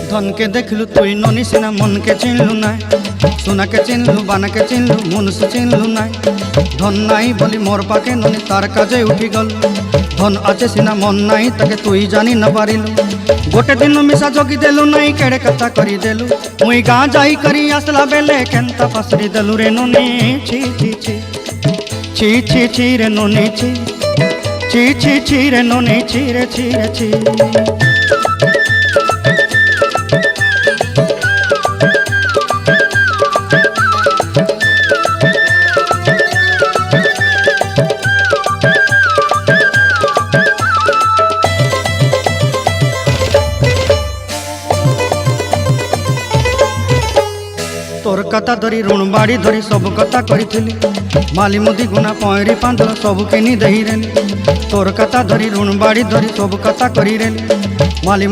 धन के देखलु तुई ननी सिना मन के चिन्हलु ना सोना के चिन्हलु बाना के चिन्हलु मनुष्य चिन्हलु ना धन नाई बोली मोर पाके ननी तार काजे उठी गल धन आचे सिना मन नाई ताके तुई जानी न पारिलु गोटे दिन मिसा जोगी देलु नाई केड़े कथा करी देलु मुई गाँ जाई करी आसला बेले केंता पासरी देलु रे ननी छी छी छी छी छी छी रे ननी छी छी छी छी रे ननी छी रे छी रे छी। तोर कथा धरी ऋण बाड़ी धरी सब कथा करी माली मुदी गुना पहरी पांद सब किनी दही रेली तोर कथा धरी ऋण बाड़ी धरी सब कथा करी रेली माली